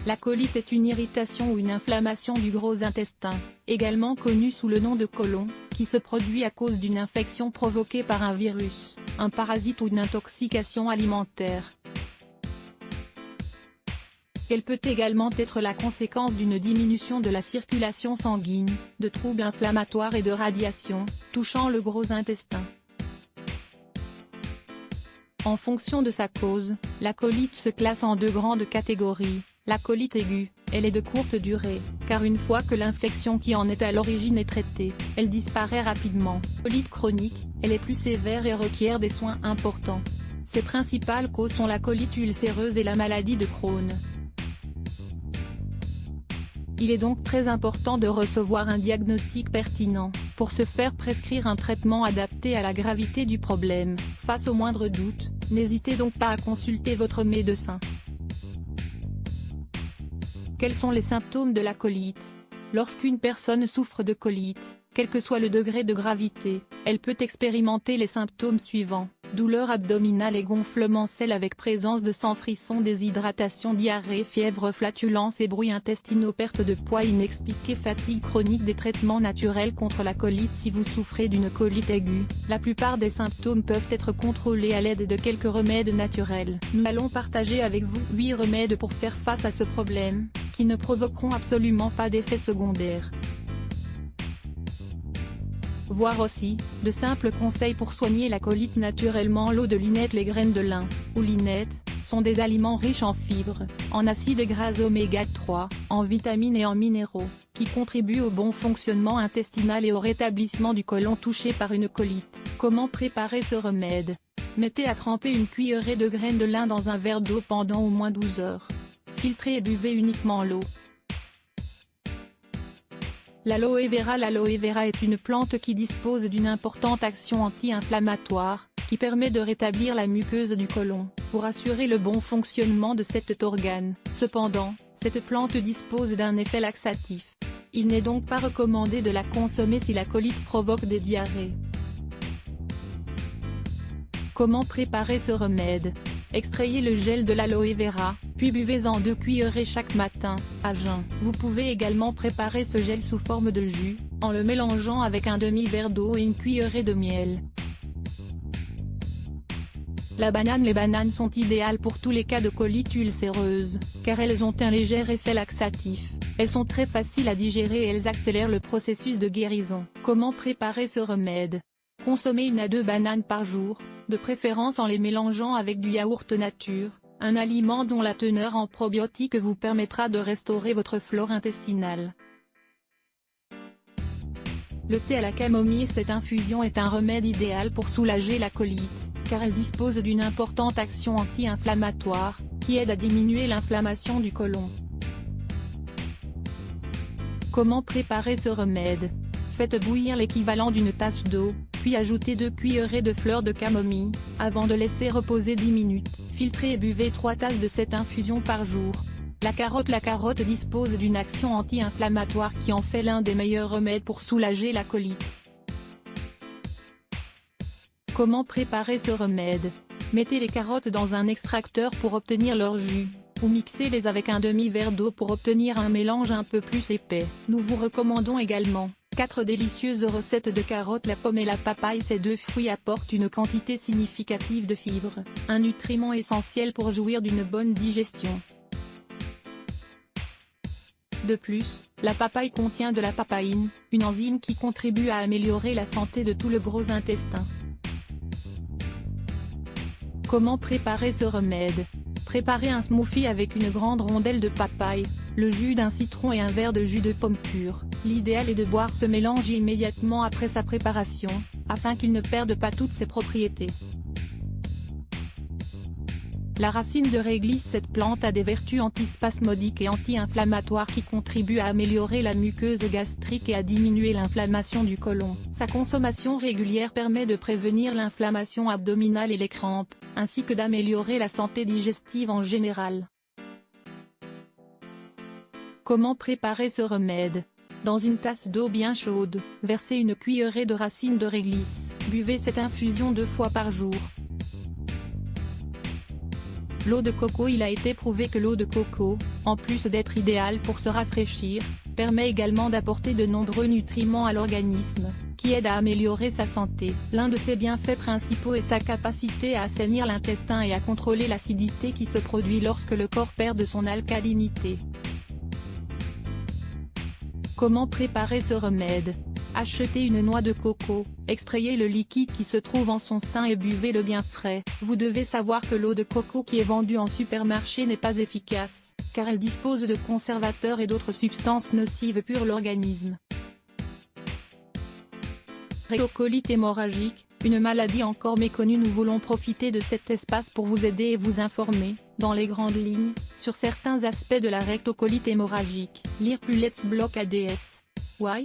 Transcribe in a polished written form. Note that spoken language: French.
La colite est une irritation ou une inflammation du gros intestin, également connue sous le nom de côlon, qui se produit à cause d'une infection provoquée par un virus, un parasite ou une intoxication alimentaire. Elle peut également être la conséquence d'une diminution de la circulation sanguine, de troubles inflammatoires et de radiations, touchant le gros intestin. En fonction de sa cause, la colite se classe en deux grandes catégories. La colite aiguë, elle est de courte durée, car une fois que l'infection qui en est à l'origine est traitée, elle disparaît rapidement. La colite chronique, elle est plus sévère et requiert des soins importants. Ses principales causes sont la colite ulcéreuse et la maladie de Crohn. Il est donc très important de recevoir un diagnostic pertinent, pour se faire prescrire un traitement adapté à la gravité du problème. Face au moindre doute, n'hésitez donc pas à consulter votre médecin. Quels sont les symptômes de la colite? Lorsqu'une personne souffre de colite, quel que soit le degré de gravité, elle peut expérimenter les symptômes suivants: douleur abdominale et gonflement sel avec présence de sang, frisson, déshydratation, diarrhée, fièvre, flatulence et bruits intestinaux, perte de poids inexpliquée, fatigue chronique. Des traitements naturels contre la colite. Si vous souffrez d'une colite aiguë, la plupart des symptômes peuvent être contrôlés à l'aide de quelques remèdes naturels. Nous allons partager avec vous 8 remèdes pour faire face à ce problème, qui ne provoqueront absolument pas d'effets secondaires. Voir aussi, de simples conseils pour soigner la colite naturellement. L'eau de linette. Les graines de lin, ou linette, sont des aliments riches en fibres, en acides gras oméga 3, en vitamines et en minéraux, qui contribuent au bon fonctionnement intestinal et au rétablissement du côlon touché par une colite. Comment préparer ce remède? Mettez à tremper une cuillerée de graines de lin dans un verre d'eau pendant au moins 12 heures. Filtrez et buvez uniquement l'eau. L'aloe vera. L'aloe vera est une plante qui dispose d'une importante action anti-inflammatoire, qui permet de rétablir la muqueuse du côlon, pour assurer le bon fonctionnement de cet organe. Cependant, cette plante dispose d'un effet laxatif. Il n'est donc pas recommandé de la consommer si la colite provoque des diarrhées. Comment préparer ce remède? Extrayez le gel de l'aloe vera, puis buvez-en 2 cuillerées chaque matin, à jeun. Vous pouvez également préparer ce gel sous forme de jus, en le mélangeant avec un demi-verre d'eau et une cuillerée de miel. La banane. Les bananes sont idéales pour tous les cas de colite ulcéreuse, car elles ont un léger effet laxatif. Elles sont très faciles à digérer et elles accélèrent le processus de guérison. Comment préparer ce remède? Consommez 1 à 2 bananes par jour, de préférence en les mélangeant avec du yaourt nature, un aliment dont la teneur en probiotiques vous permettra de restaurer votre flore intestinale. Le thé à la camomille. Cette infusion est un remède idéal pour soulager la colite, car elle dispose d'une importante action anti-inflammatoire, qui aide à diminuer l'inflammation du côlon. Comment préparer ce remède? Faites bouillir l'équivalent d'une tasse d'eau, puis ajoutez 2 cuillerées de fleurs de camomille, avant de laisser reposer 10 minutes. Filtrez et buvez 3 tasses de cette infusion par jour. La carotte. La carotte dispose d'une action anti-inflammatoire qui en fait l'un des meilleurs remèdes pour soulager la colite. Comment préparer ce remède? Mettez les carottes dans un extracteur pour obtenir leur jus, ou mixez-les avec un demi-verre d'eau pour obtenir un mélange un peu plus épais. Nous vous recommandons également 4 délicieuses recettes de carottes. La pomme et la papaye. Ces 2 fruits apportent une quantité significative de fibres, un nutriment essentiel pour jouir d'une bonne digestion. De plus, la papaye contient de la papaïne, une enzyme qui contribue à améliorer la santé de tout le gros intestin. Comment préparer ce remède? Préparez un smoothie avec une grande rondelle de papaye, le jus d'un citron et un verre de jus de pomme pure. L'idéal est de boire ce mélange immédiatement après sa préparation, afin qu'il ne perde pas toutes ses propriétés. La racine de réglisse. Cette plante a des vertus antispasmodiques et anti-inflammatoires qui contribuent à améliorer la muqueuse gastrique et à diminuer l'inflammation du côlon. Sa consommation régulière permet de prévenir l'inflammation abdominale et les crampes, ainsi que d'améliorer la santé digestive en général. Comment préparer ce remède? Dans une tasse d'eau bien chaude, versez une cuillerée de racine de réglisse. Buvez cette infusion 2 fois par jour. L'eau de coco. Il a été prouvé que l'eau de coco, en plus d'être idéale pour se rafraîchir, permet également d'apporter de nombreux nutriments à l'organisme, qui aident à améliorer sa santé. L'un de ses bienfaits principaux est sa capacité à assainir l'intestin et à contrôler l'acidité qui se produit lorsque le corps perd de son alcalinité. Comment préparer ce remède? Achetez une noix de coco, extrayez le liquide qui se trouve en son sein et buvez-le bien frais. Vous devez savoir que l'eau de coco qui est vendue en supermarché n'est pas efficace, car elle dispose de conservateurs et d'autres substances nocives pour l'organisme. Rectocolite hémorragique, une maladie encore méconnue. Nous voulons profiter de cet espace pour vous aider et vous informer, dans les grandes lignes, sur certains aspects de la rectocolite hémorragique. Lire plus Let's Block ADS. Why?